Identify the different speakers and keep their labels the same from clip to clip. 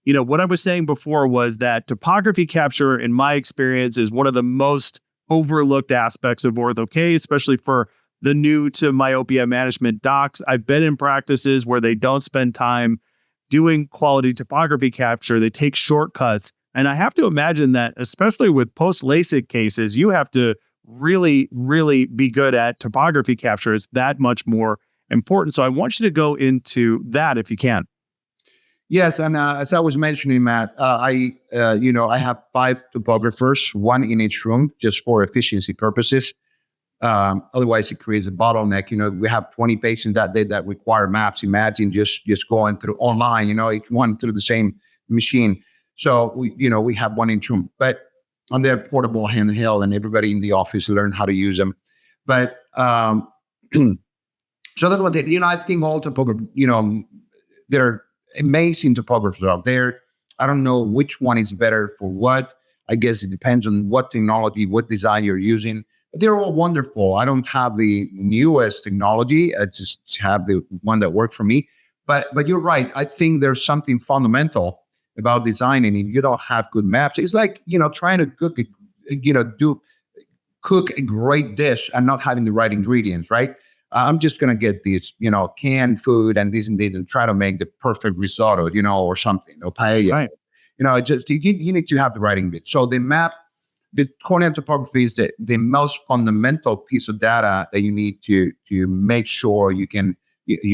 Speaker 1: what I was saying before was that topography capture, in my experience, is one of the most overlooked aspects of Ortho-K, especially for the new to myopia management docs. I've been in practices where they don't spend time doing quality topography capture. They take shortcuts. And I have to imagine that, especially with post-LASIK cases, you have to really, really be good at topography capture. It's that much more important. So I want you to go into that if you can.
Speaker 2: Yes, and as I was mentioning, Matt, I have 5 topographers, 1 in each room, just for efficiency purposes. Otherwise, it creates a bottleneck. We have 20 patients that day that require maps. Imagine just going through online. Each one through the same machine. So we have 1 in each room, but on their portable handheld, and everybody in the office learn how to use them. But so that's one thing. I think all topographers, there are amazing topographers out there. I don't know which one is better for what. I guess it depends on what technology, what design you're using. But they're all wonderful. I don't have the newest technology. I just have the one that worked for me. But you're right. I think there's something fundamental about designing. If you don't have good maps, it's like trying to cook a great dish and not having the right ingredients, right? I'm just gonna get this, canned food and this and that, and try to make the perfect risotto, or something, or paella. Right. You need to have the right ingredients. So the map, the corneal topography is the most fundamental piece of data that you need to make sure you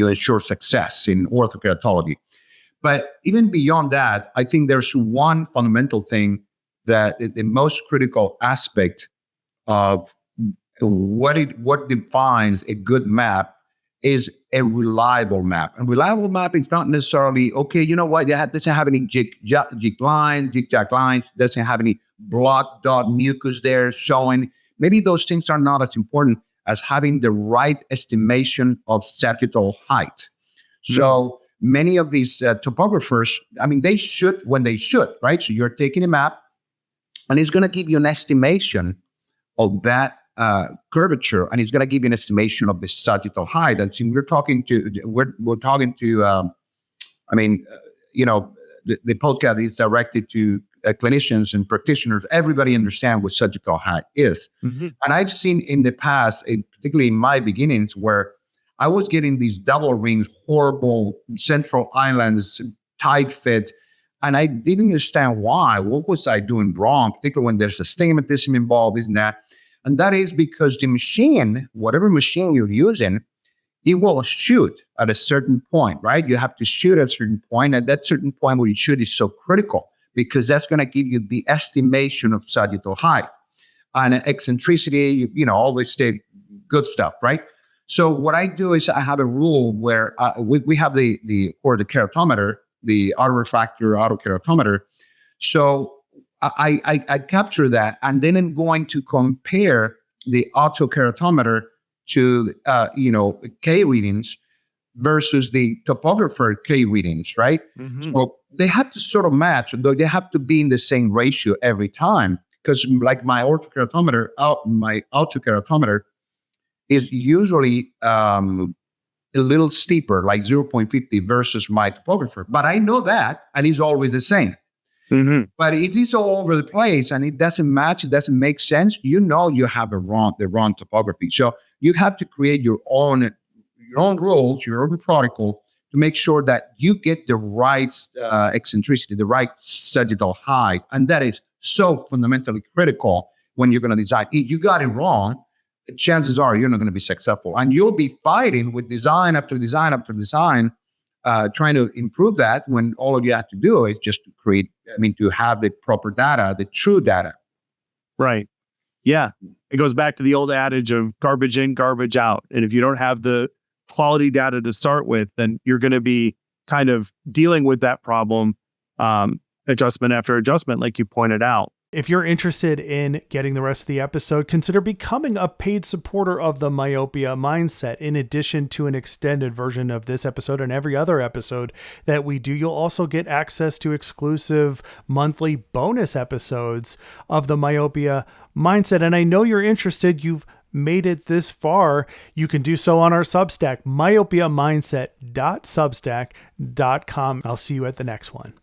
Speaker 2: ensure success in orthokeratology. But even beyond that, I think there's one fundamental thing that the most critical aspect of what defines a good map is a reliable map. And reliable map is not necessarily, okay, it doesn't have any zigzag lines, doesn't have any block dot mucus there showing. Maybe those things are not as important as having the right estimation of sagittal height. So many of these topographers, they should when they should, right? So you're taking a map and it's going to give you an estimation of that curvature, and it's going to give you an estimation of the sagittal height. And so we're talking to the podcast is directed to clinicians and practitioners. Everybody understands what sagittal height is. Mm-hmm. And I've seen in the past, particularly in my beginnings, where I was getting these double rings, horrible central islands, tight fit, and I didn't understand why. What was I doing wrong, particularly when there's astigmatism involved, isn't that? And that is because the machine, whatever machine you're using, it will shoot at a certain point, right? You have to shoot at a certain point, and that certain point where you shoot is so critical because that's going to give you the estimation of sagittal height. And eccentricity, all this good stuff, right? So what I do is I have a rule where we have the keratometer, the autorefractor autokeratometer. So I capture that, and then I'm going to compare the autokeratometer to K readings versus the topographer K readings, right? Mm-hmm. So they have to sort of match, though they have to be in the same ratio every time. Because like my autokeratometer is usually a little steeper, like 0.50 versus my topographer. But I know that, and it's always the same. Mm-hmm. But it is all over the place, and it doesn't match. It doesn't make sense. You have the wrong topography. So you have to create your own rules, your own protocol to make sure that you get the right eccentricity, the right sagittal height, and that is so fundamentally critical when you're going to design. If you got it wrong, chances are you're not going to be successful, and you'll be fighting with design after design after design. Trying to improve that when all of you have to do is just to have the proper data, the true data.
Speaker 1: Right. Yeah. It goes back to the old adage of garbage in, garbage out. And if you don't have the quality data to start with, then you're going to be kind of dealing with that problem, adjustment after adjustment, like you pointed out. If you're interested in getting the rest of the episode, consider becoming a paid supporter of the Myopia Mindset. In addition to an extended version of this episode and every other episode that we do, you'll also get access to exclusive monthly bonus episodes of the Myopia Mindset. And I know you're interested. You've made it this far. You can do so on our Substack, myopiamindset.substack.com. I'll see you at the next one.